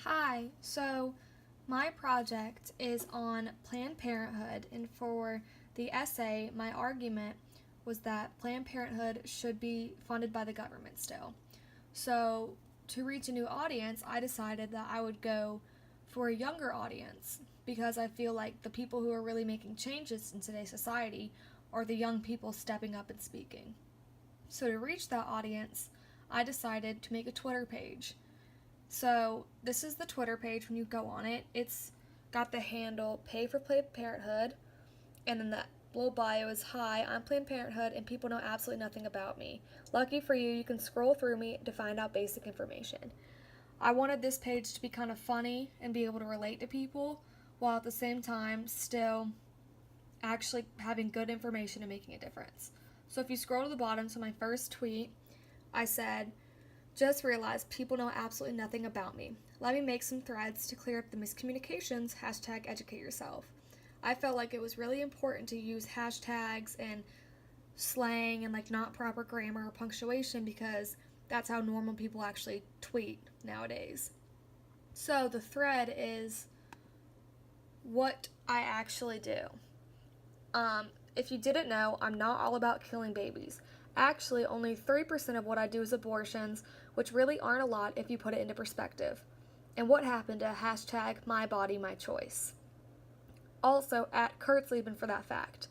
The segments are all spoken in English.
Hi, so my project is on Planned Parenthood, and for the essay, my argument was that Planned Parenthood should be funded by the government still. So, to reach a new audience, I decided that I would go for a younger audience because I feel like the people who are really making changes in today's society are the young people stepping up and speaking. So, to reach that audience, I decided to make a Twitter page. So this is the Twitter page when you go on it. It's got the handle Pay for Planned Parenthood, and then the little bio is Hi, I'm Planned Parenthood, and people know absolutely nothing about me. Lucky for you, you can scroll through me to find out basic information. I wanted this page to be kind of funny and be able to relate to people, while at the same time still actually having good information and making a difference. So if you scroll to the bottom to my first tweet, I said, just realized people know absolutely nothing about me. Let me make some threads to clear up the miscommunications. Hashtag educate yourself. I felt like it was really important to use hashtags and slang and like not proper grammar or punctuation because that's how normal people actually tweet nowadays. So the thread is what I actually do. If you didn't know, I'm not all about killing babies. Actually, only 3% of what I do is abortions, which really aren't a lot if you put it into perspective. And what happened to hashtag my body, my choice? Also, at Kurtzleben for that fact.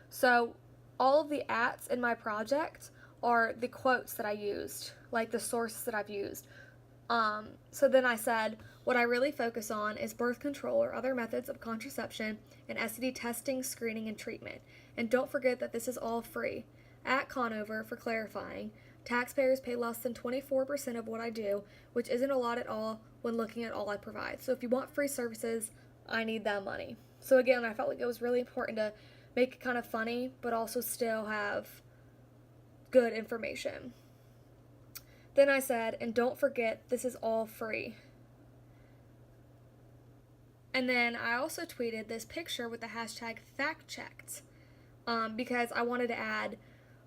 So, all of the ats in my project are the quotes that I used, like the sources that I've used. So then I said, what I really focus on is birth control or other methods of contraception and STD testing, screening, and treatment. And don't forget that this is all free. At Conover, for clarifying, taxpayers pay less than 24% of what I do, which isn't a lot at all when looking at all I provide. So if you want free services, I need that money. So again, I felt like it was really important to make it kind of funny, but also still have good information. Then I said, and don't forget, this is all free. And then I also tweeted this picture with the hashtag factchecked because I wanted to add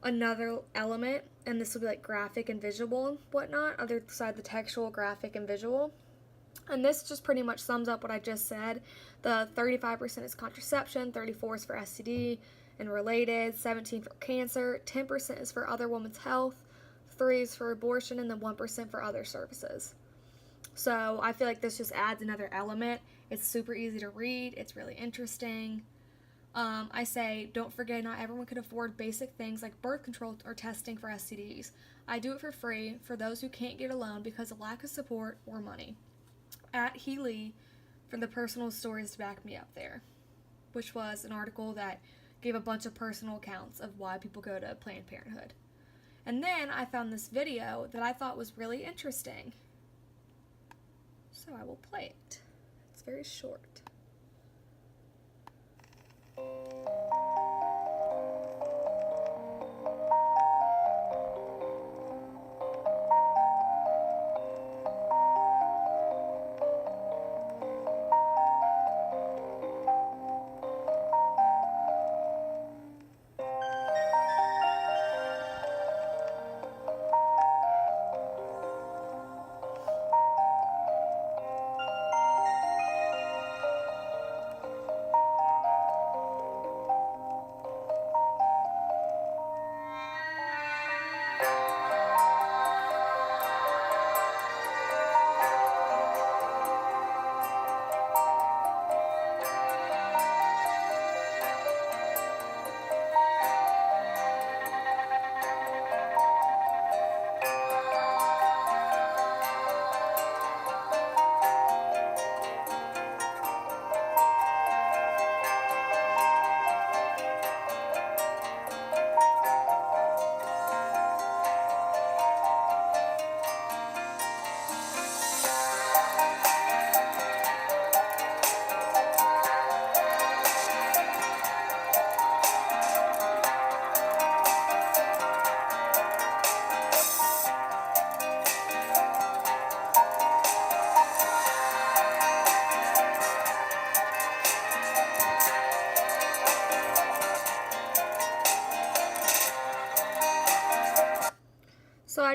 another element, and this will be like graphic and visual and whatnot, other side the textual, graphic, and visual. And this just pretty much sums up what I just said. The 35% is contraception, 34% is for STD and related, 17% for cancer, 10% is for other women's health, 3% is for abortion, and then 1% for other services. So I feel like this just adds another element. It's super easy to read. It's really interesting. I say, don't forget, not everyone can afford basic things like birth control or testing for STDs. I do it for free for those who can't get a loan because of lack of support or money. At Healy for the personal stories to back me up there, which was an article that gave a bunch of personal accounts of why people go to Planned Parenthood. And then I found this video that I thought was really interesting. So I will play it. It's very short.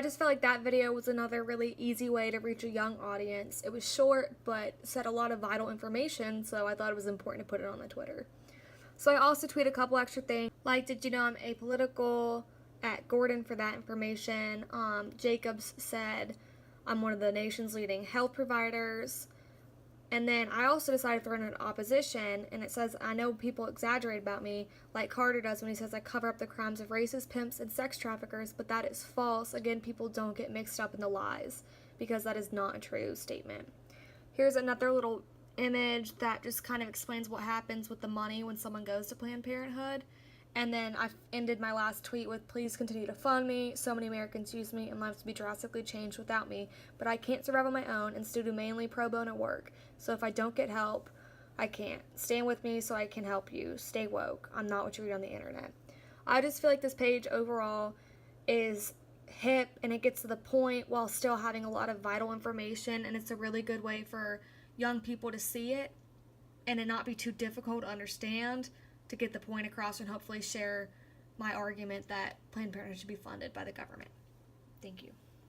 just felt like that video was another really easy way to reach a young audience. It was short, but said a lot of vital information, so I thought it was important to put it on the Twitter. So I also tweeted a couple extra things, like, did you know I'm apolitical, at Gordon for that information. Jacobs said I'm one of the nation's leading health providers. And then I also decided to throw in an opposition, and it says, I know people exaggerate about me, like Carter does when he says I cover up the crimes of racists, pimps, and sex traffickers, but that is false. Again, people don't get mixed up in the lies, because that is not a true statement. Here's another little image that just kind of explains what happens with the money when someone goes to Planned Parenthood. And then I ended my last tweet with, please continue to fund me. So many Americans use me and lives to be drastically changed without me. But I can't survive on my own and still do mainly pro bono work. So if I don't get help, I can't. Stand with me so I can help you. Stay woke. I'm not what you read on the internet. I just feel like this page overall is hip and it gets to the point while still having a lot of vital information. And it's a really good way for young people to see it and it not be too difficult to understand, to get the point across and hopefully share my argument that Planned Parenthood should be funded by the government. Thank you.